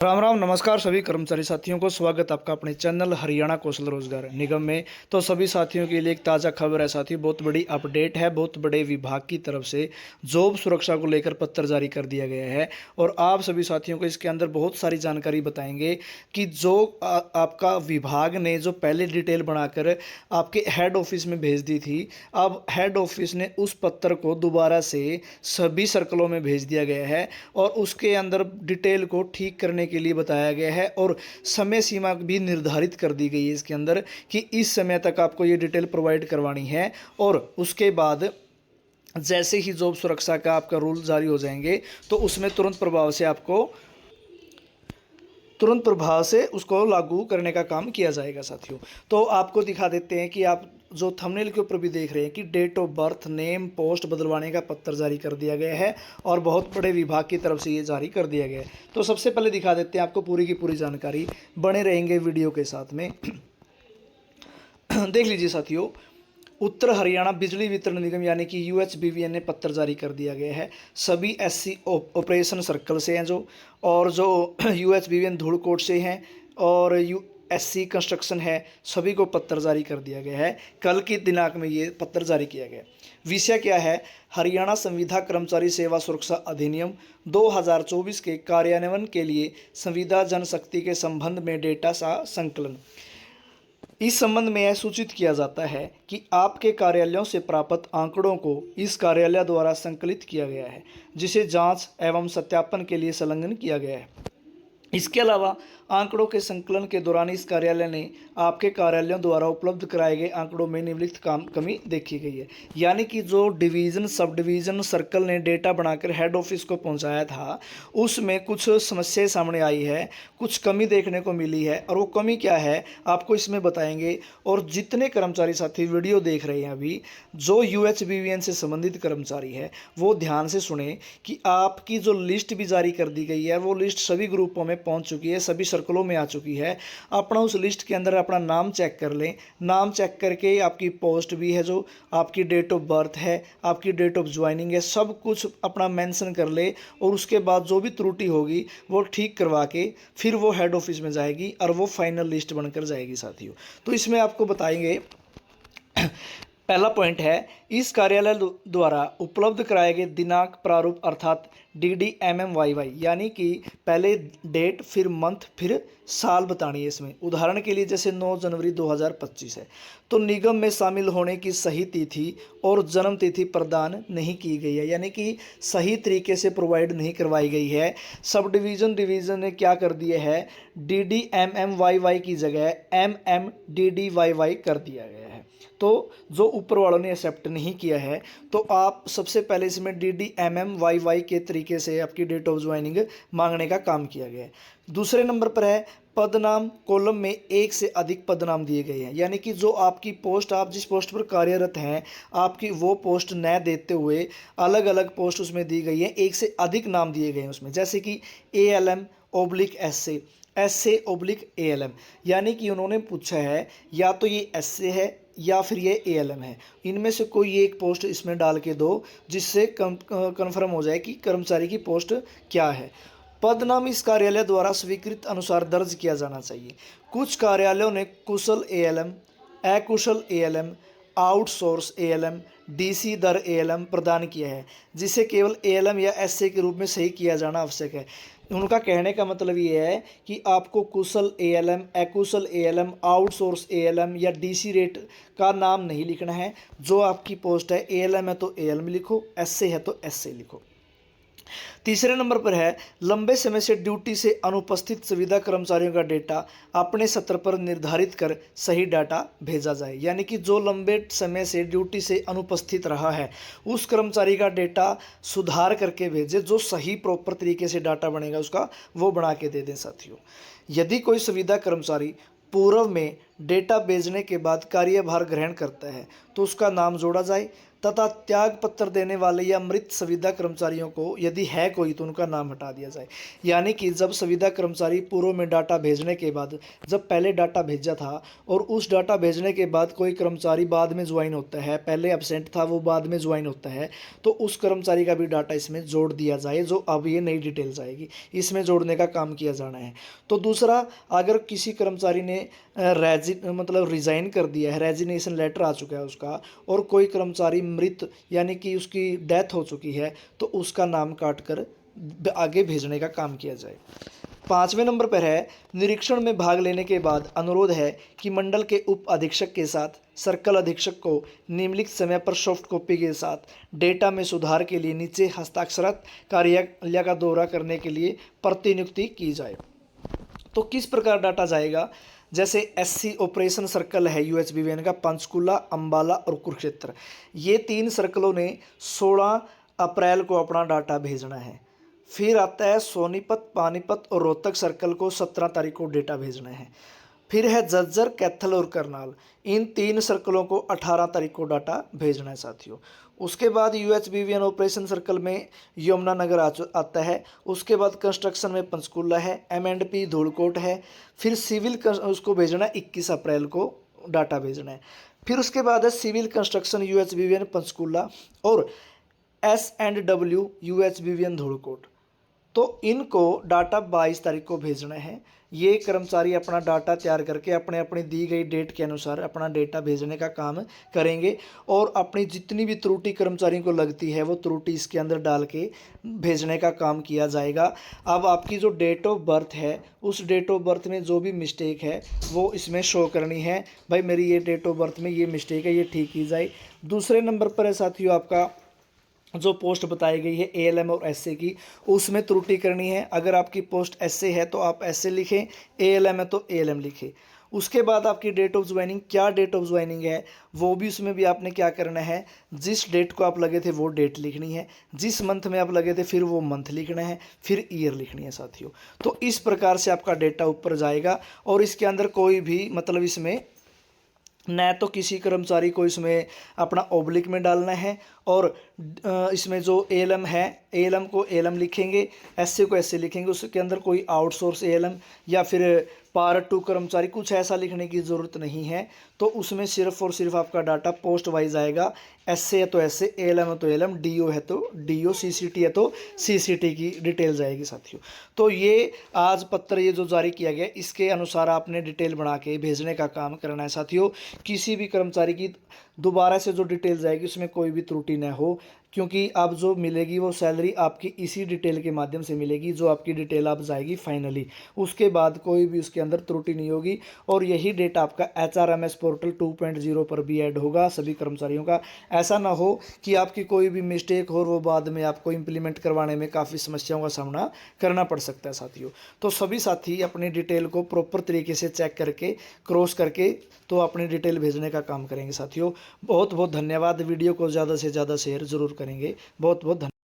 राम राम नमस्कार सभी कर्मचारी साथियों को स्वागत आपका अपने चैनल हरियाणा कौशल रोजगार निगम में। तो सभी साथियों के लिए एक ताज़ा खबर है साथियों, बहुत बड़ी अपडेट है। बहुत बड़े विभाग की तरफ से जॉब सुरक्षा को लेकर पत्र जारी कर दिया गया है और आप सभी साथियों को इसके अंदर बहुत सारी जानकारी बताएंगे कि जो आपका विभाग ने जो पहले डिटेल बनाकर आपके हेड ऑफिस में भेज दी थी, अब हेड ऑफिस ने उस पत्र को दोबारा से सभी सर्कलों में भेज दिया गया है और उसके अंदर डिटेल को ठीक करने के लिए बताया गया है और समय सीमा भी निर्धारित कर दी गई है इसके अंदर कि इस समय तक आपको ये डिटेल प्रोवाइड करवानी है। और उसके बाद जैसे ही जॉब सुरक्षा का आपका रूल जारी हो जाएंगे तो उसमें तुरंत प्रभाव से उसको लागू करने का काम किया जाएगा साथियों। तो आपको दिखा देते हैं कि आप जो थंबनेल के ऊपर भी देख रहे हैं कि date of birth, name, post बदलवाने का पत्र जारी कर दिया गया है और बहुत बड़े विभाग की तरफ से ये जारी कर दिया गया है। तो सबसे पहले दिखा देते हैं आपको पूरी की पूरी जानकारी, बने रहेंगे वीडियो के साथ में। देख लीजिए साथियों, उत्तर हरियाणा बिजली वितरण निगम यानी कि यूएचबीवीएन ने पत्र जारी कर दिया गया है सभी एससी ऑपरेशन सर्कल से हैं और जो यूएचबीवीएन धूलकोट से हैं और एससी कंस्ट्रक्शन है, सभी को पत्र जारी कर दिया गया है। कल की दिनांक में ये पत्र जारी किया गया। विषय क्या है? हरियाणा संविदा कर्मचारी सेवा सुरक्षा अधिनियम 2024 के कार्यान्वयन के लिए संविदा जनशक्ति के संबंध में डेटा का संकलन। इस संबंध में यह सूचित किया जाता है कि आपके कार्यालयों से प्राप्त आंकड़ों को इस कार्यालय द्वारा संकलित किया गया है, जिसे जांच एवं सत्यापन के लिए संलग्न किया गया है। इसके अलावा आंकड़ों के संकलन के दौरान इस कार्यालय ने आपके कार्यालयों द्वारा उपलब्ध कराए गए आंकड़ों में निम्नलिखित कमी देखी गई है। यानी कि जो डिवीज़न, सब डिवीज़न, सर्कल ने डेटा बनाकर हेड ऑफिस को पहुंचाया था, उसमें कुछ समस्याएं सामने आई है, कुछ कमी देखने को मिली है और वो कमी क्या है आपको इसमें बताएंगे। और जितने कर्मचारी साथी वीडियो देख रहे हैं अभी, जो यूएचबीवीएन से संबंधित कर्मचारी है, वो ध्यान से सुने कि आपकी जो लिस्ट भी जारी कर दी गई है वो लिस्ट सभी ग्रुपों में पहुंच चुकी है, सभी सर्कलों में आ चुकी है। अपना उस लिस्ट के अंदर अपना नाम चेक कर लें। नाम चेक करके आपकी पोस्ट भी है, जो आपकी डेट ऑफ बर्थ है, आपकी डेट ऑफ ज्वाइनिंग है, सब कुछ अपना मेंशन कर ले और उसके बाद जो भी त्रुटि होगी वो ठीक करवा के फिर वो हेड ऑफिस में जाएगी और वो फाइनल लिस्ट बनकर जाएगी साथियों। तो इसमें आपको बताएंगे पहला पॉइंट है, इस कार्यालय द्वारा उपलब्ध कराए गए दिनांक प्रारूप अर्थात DDMMYY, यानी कि पहले डेट, फिर मंथ, फिर साल बतानी है इसमें। उदाहरण के लिए जैसे 9 जनवरी 2025 है तो निगम में शामिल होने की सही तिथि और जन्म तिथि प्रदान नहीं की गई है, यानी कि सही तरीके से प्रोवाइड नहीं करवाई गई है। सब डिवीज़न ने क्या कर दिया है, DDMMYY की जगह MMDDYY कर दिया गया है। तो जो ऊपर वालों ने एक्सेप्ट नहीं किया है तो आप सबसे पहले इसमें DDMMYY के तरीके से आपकी डेट ऑफ ज्वाइनिंग मांगने का काम किया गया है। दूसरे नंबर पर है, पदनाम कॉलम में एक से अधिक पदनाम दिए गए हैं, यानी कि जो आपकी पोस्ट, आप जिस पोस्ट पर कार्यरत हैं, आपकी वो पोस्ट न देते हुए अलग अलग पोस्ट उसमें दी गई है, एक से अधिक नाम दिए गए हैं उसमें, जैसे कि ALM/SA, SA/ALM, यानी कि उन्होंने पूछा है या तो ये SA है या फिर ये ALM है, इनमें से कोई एक पोस्ट इसमें डाल के दो जिससे कन्फर्म हो जाए कि कर्मचारी की पोस्ट क्या है। पदनाम इस कार्यालय द्वारा स्वीकृत अनुसार दर्ज किया जाना चाहिए। कुछ कार्यालयों ने कुशल ALM, अकुशल ALM, आउटसोर्स ALM, DC दर ALM प्रदान किया है, जिसे केवल ALM या SA के रूप में सही किया जाना आवश्यक है। उनका कहने का मतलब ये है कि आपको कुशल ALM, अकुशल ALM, आउटसोर्स ALM या DC रेट का नाम नहीं लिखना है। जो आपकी पोस्ट है, ALM है तो ALM लिखो, SA है तो SA लिखो। तीसरे नंबर पर है, लंबे समय से ड्यूटी से अनुपस्थित संविदा कर्मचारियों का डेटा अपने सत्र पर निर्धारित कर सही डाटा भेजा जाए, यानी कि जो लंबे समय से ड्यूटी से अनुपस्थित रहा है उस कर्मचारी का डेटा सुधार करके भेजे, जो सही प्रॉपर तरीके से डाटा बनेगा उसका वो बना के दे दें साथियों। यदि कोई संविदा कर्मचारी पूर्व में डेटा भेजने के बाद कार्यभार ग्रहण करता है तो उसका नाम जोड़ा जाए। तथा त्याग पत्र देने वाले या मृत संविदा कर्मचारियों को यदि है कोई तो उनका नाम हटा दिया जाए। यानी कि जब संविदा कर्मचारी पूर्व में डाटा भेजने के बाद, जब पहले डाटा भेजा था और उस डाटा भेजने के बाद कोई कर्मचारी बाद में ज्वाइन होता है, पहले एब्सेंट था वो बाद में ज्वाइन होता है, तो उस कर्मचारी का भी डाटा इसमें जोड़ दिया जाए। जो अब ये नई डिटेल्स आएगी इसमें जोड़ने का काम किया जाना है। तो दूसरा, अगर किसी कर्मचारी ने मतलब रिज़ाइन कर दिया है, रेजिग्नेशन लेटर आ चुका है उसका, और कोई कर्मचारी मृत यानी कि उसकी डेथ हो चुकी है, तो उसका नाम काट कर आगे भेजने का काम किया जाए। 5वें नंबर पर है, निरीक्षण में भाग लेने के बाद अनुरोध है कि मंडल के उप अधीक्षक के साथ सर्कल अधीक्षक को निम्नलिखित समय पर सॉफ्ट कॉपी के साथ डेटा में सुधार के लिए नीचे हस्ताक्षरित कार्यालय का दौरा करने के लिए प्रतिनियुक्ति की जाए। तो किस प्रकार डाटा जाएगा? जैसे एससी ऑपरेशन सर्कल है यूएचबीवीएन का, पंचकुला, अंबाला और कुरुक्षेत्र, ये 3 सर्कलों ने 16 अप्रैल को अपना डाटा भेजना है। फिर आता है सोनीपत, पानीपत और रोहतक सर्कल को 17 तारीख को डेटा भेजना है। फिर है झज्जर, कैथल और करनाल, इन 3 सर्कलों को 18 तारीख को डाटा भेजना है साथियों। उसके बाद यूएचबीवीएन ऑपरेशन सर्कल में यमुनानगर आता है। उसके बाद कंस्ट्रक्शन में पंचकुला है, एमएंडपी धूलकोट है। फिर सिविल उसको भेजना है 21 अप्रैल को डाटा भेजना है। फिर उसके बाद है सिविल कंस्ट्रक्शन यूएचबीवीएन पंचकुला और S&W यूएचबीवीएन धूलकोट। तो इनको डाटा 22 तारीख को भेजना है। ये कर्मचारी अपना डाटा तैयार करके अपने अपनी दी गई डेट के अनुसार अपना डेटा भेजने का काम करेंगे और अपनी जितनी भी त्रुटि कर्मचारियों को लगती है वो त्रुटि इसके अंदर डाल के भेजने का काम किया जाएगा। अब आपकी जो डेट ऑफ बर्थ है उस डेट ऑफ बर्थ में जो भी मिस्टेक है वो इसमें शो करनी है। भाई मेरी ये डेट ऑफ बर्थ में ये मिस्टेक है, ये ठीक की जाए। दूसरे नंबर पर है साथियों आपका जो पोस्ट बताई गई है एएलएम और एसए की, उसमें त्रुटि करनी है। अगर आपकी पोस्ट एसए है तो आप एसए लिखें, एएलएम है तो एएलएम लिखें। उसके बाद आपकी डेट ऑफ ज्वाइनिंग, क्या डेट ऑफ ज्वाइनिंग है वो भी उसमें भी आपने क्या करना है, जिस डेट को आप लगे थे वो डेट लिखनी है, जिस मंथ में आप लगे थे फिर वो मंथ लिखना है, फिर ईयर लिखनी है साथियों। तो इस प्रकार से आपका डेटा ऊपर जाएगा और इसके अंदर कोई भी मतलब इसमें न तो किसी कर्मचारी को इसमें अपना ओब्लिक में डालना है और इसमें जो एएलएम है एएलएम को एएलएम लिखेंगे, एसए को एसए लिखेंगे। उसके अंदर कोई आउटसोर्स एएलएम या फिर पार्ट 2 कर्मचारी कुछ ऐसा लिखने की ज़रूरत नहीं है। तो उसमें सिर्फ और सिर्फ आपका डाटा पोस्ट वाइज आएगा। एसए है तो एसए, एएलएम है तो एएलएम, डीओ है तो डीओ, सीसीटी है तो सीसीटी की डिटेल जाएगी साथियों। तो ये आज पत्र ये जो जारी किया गया इसके अनुसार आपने डिटेल बना के भेजने का काम करना है साथियों। किसी भी कर्मचारी की दोबारा से जो डिटेल जाएगी उसमें कोई भी त्रुटि न हो, क्योंकि अब जो मिलेगी वो सैलरी आपकी इसी डिटेल के माध्यम से मिलेगी जो आपकी डिटेल अब जाएगी फाइनली। उसके बाद कोई भी उसके अंदर त्रुटि नहीं होगी और यही डेटा आपका HRMS पोर्टल 2.0 पर भी ऐड होगा सभी कर्मचारियों का। ऐसा ना हो कि आपकी कोई भी मिस्टेक हो और वो बाद में आपको इम्प्लीमेंट करवाने में काफ़ी समस्याओं का सामना करना पड़ सकता है साथियों। तो सभी साथी अपनी डिटेल को प्रॉपर तरीके से चेक करके क्रॉस करके तो अपनी डिटेल भेजने का काम करेंगे साथियों। बहुत बहुत धन्यवाद। वीडियो को ज़्यादा से ज़्यादा शेयर ज़रूर करेंगे। बहुत बहुत धन्यवाद।